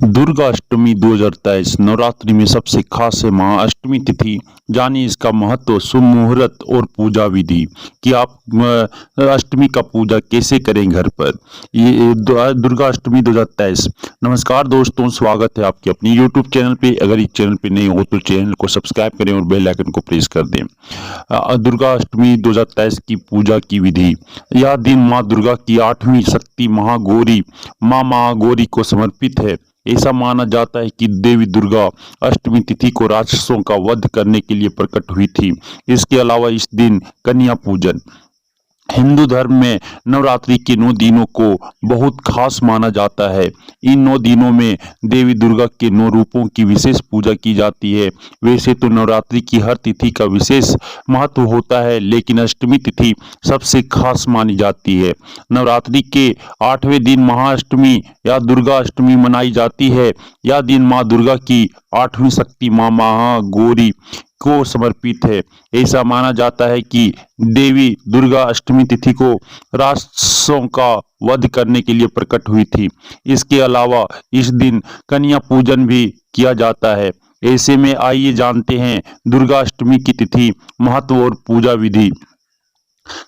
दुर्गा अष्टमी 2023 नवरात्रि में सबसे खास है महाअष्टमी तिथि। जानिए इसका महत्व, शुभ मुहूर्त और पूजा विधि कि आप अष्टमी का पूजा कैसे करें घर पर। ये दुर्गा अष्टमी 2023। नमस्कार दोस्तों, स्वागत है आपके अपनी यूट्यूब चैनल पे। अगर इस चैनल पे नहीं हो तो चैनल को सब्सक्राइब करें और बेल आइकन को प्रेस कर दें। दुर्गा अष्टमी 2023 की पूजा की विधि। यह दिन माँ दुर्गा की 8वीं शक्ति महागौरी माँ महागौरी को समर्पित है। ऐसा माना जाता है कि देवी दुर्गा अष्टमी तिथि को राक्षसों का वध करने के लिए प्रकट हुई थी। इसके अलावा इस दिन कन्या पूजन, हिंदू धर्म में नवरात्रि के 9 दिनों को बहुत खास माना जाता है। इन 9 दिनों में देवी दुर्गा के 9 रूपों की विशेष पूजा की जाती है। वैसे तो नवरात्रि की हर तिथि का विशेष महत्व होता है, लेकिन अष्टमी तिथि सबसे खास मानी जाती है। नवरात्रि के 8वें दिन महाअष्टमी या दुर्गा अष्टमी मनाई जाती है। यह दिन माँ दुर्गा की 8वीं शक्ति माँ महागौरी को समर्पित है। ऐसा माना जाता है कि देवी दुर्गा अष्टमी तिथि को राक्षसों का वध करने के लिए प्रकट हुई थी। इसके अलावा इस दिन कन्या पूजन भी किया जाता है। ऐसे में आइए जानते हैं दुर्गा अष्टमी की तिथि, महत्व और पूजा विधि।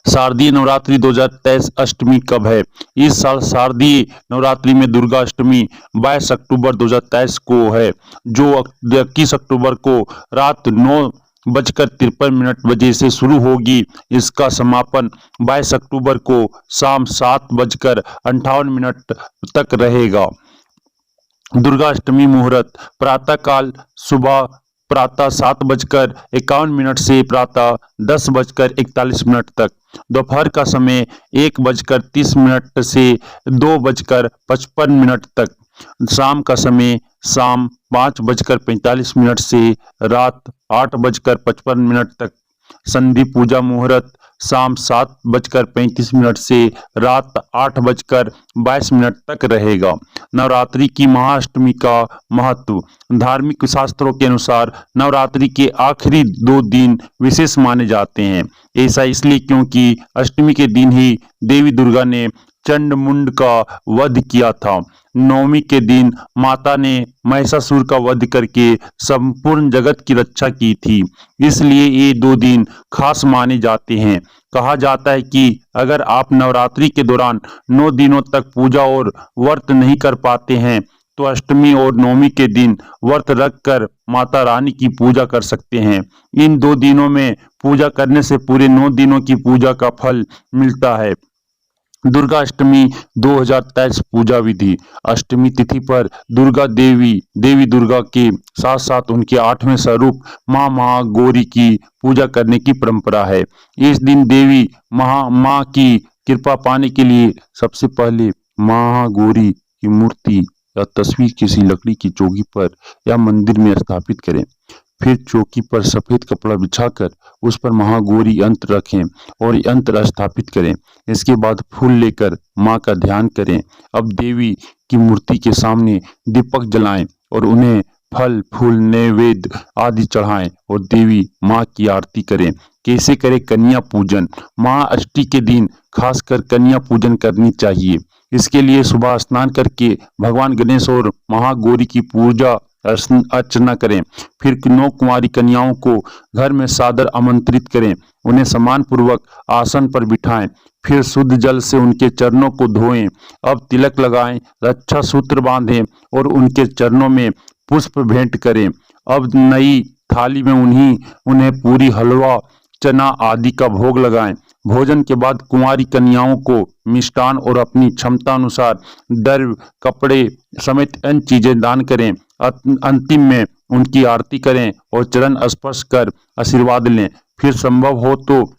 शारदीय नवरात्रि 2023 अष्टमी कब है? इस साल शारदीय नवरात्रि में दुर्गा अष्टमी 22 अक्टूबर 2023 को है, जो 21 अक्टूबर को रात 9:53 बजे से शुरू होगी। इसका समापन 22 अक्टूबर को शाम 7:58 तक रहेगा। दुर्गा अष्टमी मुहूर्त प्रातः सुबह प्रातः 7:51 से प्रातः 10:41 तक। दोपहर का समय 1:30 से 2:55 तक। शाम का समय शाम 5:45 से रात 8:55 तक। संधि पूजा मुहूर्त शाम 7:35 से रात 8:22 तक रहेगा। नवरात्रि की महाअष्टमी का महत्व। धार्मिक शास्त्रों के अनुसार नवरात्रि के आखिरी 2 दिन विशेष माने जाते हैं। ऐसा इसलिए क्योंकि अष्टमी के दिन ही देवी दुर्गा ने चंडमुंड का वध किया था। नवमी के दिन माता ने महिषासुर का वध करके संपूर्ण जगत की रक्षा की थी। इसलिए ये 2 दिन खास माने जाते हैं। कहा जाता है कि अगर आप नवरात्रि के दौरान 9 दिनों तक पूजा और व्रत नहीं कर पाते हैं तो अष्टमी और नवमी के दिन व्रत रखकर माता रानी की पूजा कर सकते हैं। इन 2 दिनों में पूजा करने से पूरे 9 दिनों की पूजा का फल मिलता है। दुर्गा अष्टमी 2023 पूजा विधि। अष्टमी तिथि पर देवी दुर्गा के साथ साथ उनके 8वें स्वरूप माँ महागौरी की पूजा करने की परंपरा है। इस दिन देवी माँ की कृपा पाने के लिए सबसे पहले महागौरी की मूर्ति या तस्वीर किसी लकड़ी की चौकी पर या मंदिर में स्थापित करें। फिर चौकी पर सफेद कपड़ा बिछाकर उस पर महागौरी यंत्र रखें और यंत्र स्थापित करें। इसके बाद फूल लेकर मां का ध्यान करें। अब देवी की मूर्ति के सामने दीपक जलाएं और उन्हें फल फूल नैवेद्य आदि चढ़ाएं और देवी मां की आरती करें। कैसे करें? कन्या पूजन। महाअष्टमी के दिन खासकर कन्या पूजन करनी चाहिए। इसके लिए सुबह स्नान करके भगवान गणेश और महागौरी की पूजा अर्चना करें। फिर 9 कुंवारी कन्याओं को घर में सादर आमंत्रित करें। उन्हें सम्मान पूर्वक आसन पर बिठाएं। फिर शुद्ध जल से उनके चरणों को धोएं। अब तिलक लगाएं, रक्षा सूत्र बांधें और उनके चरणों में पुष्प भेंट करें। अब नई थाली में उन्हें पूरी, हलवा, चना आदि का भोग लगाएं। भोजन के बाद कुंवारी कन्याओं को मिष्टान और अपनी क्षमता अनुसार द्रव्य, कपड़े समेत अन्य चीजें दान करें। अंतिम में उनकी आरती करें और चरण स्पर्श कर आशीर्वाद लें। फिर संभव हो तो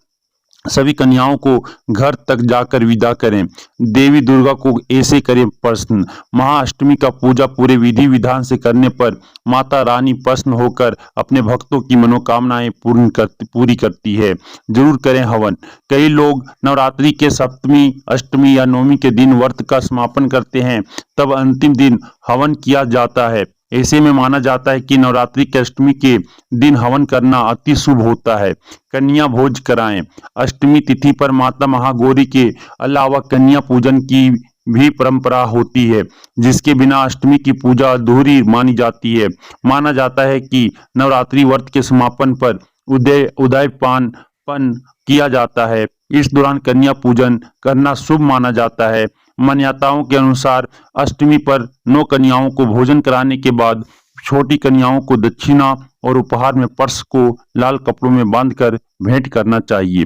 सभी कन्याओं को घर तक जाकर विदा करें। देवी दुर्गा को ऐसे करें प्रसन्न। महाअष्टमी का पूजा पूरे विधि विधान से करने पर माता रानी प्रसन्न होकर अपने भक्तों की मनोकामनाएं पूरी करती है। जरूर करें हवन। कई लोग नवरात्रि के सप्तमी, अष्टमी या नवमी के दिन व्रत का समापन करते हैं, तब अंतिम दिन हवन किया जाता है। ऐसे में माना जाता है कि नवरात्रि के अष्टमी के दिन हवन करना अति शुभ होता है। कन्या भोज कराएं। अष्टमी तिथि पर माता महागौरी के अलावा कन्या पूजन की भी परंपरा होती है, जिसके बिना अष्टमी की पूजा अधूरी मानी जाती है। माना जाता है कि नवरात्रि व्रत के समापन पर उदयपान पन किया जाता है। इस दौरान कन्या पूजन करना शुभ माना जाता है। मान्यताओं के अनुसार अष्टमी पर 9 कन्याओं को भोजन कराने के बाद छोटी कन्याओं को दक्षिणा और उपहार में पर्स को लाल कपड़ों में बांधकर भेंट करना चाहिए।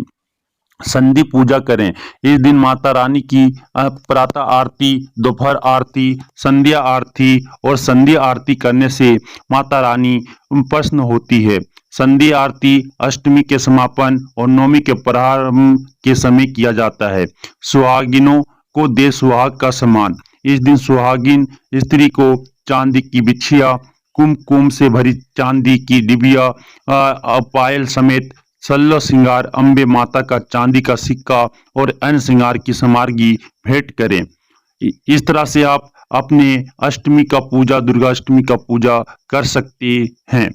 संधि पूजा करें। इस दिन माता रानी की प्रातः आरती, दोपहर आरती, संध्या आरती और संध्या आरती करने से माता रानी प्रसन्न होती है। संध्या आरती अष्टमी के समापन और नवमी के प्रारंभ के समय किया जाता है। सुहागिनों को दे सुहाग का सम्मान। इस दिन सुहागिन स्त्री को चांदी की बिछिया, कुमकुम से भरी चांदी की डिबिया, पायल समेत 16 श्रृंगार, अम्बे माता का चांदी का सिक्का और अन्य श्रृंगार की सामग्री भेंट करें। इस तरह से आप अपने अष्टमी का पूजा, दुर्गा अष्टमी का पूजा कर सकते हैं।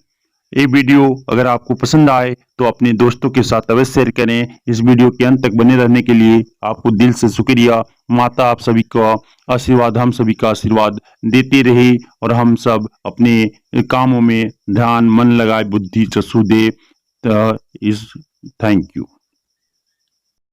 ये वीडियो अगर आपको पसंद आए तो अपने दोस्तों के साथ अवश्य शेयर करें। इस वीडियो के अंत तक बने रहने के लिए आपको दिल से शुक्रिया। माता आप सभी का आशीर्वाद, हम सभी का आशीर्वाद देते रहे और हम सब अपने कामों में ध्यान मन लगाए, बुद्धि चक्षु दे। इस थैंक यू।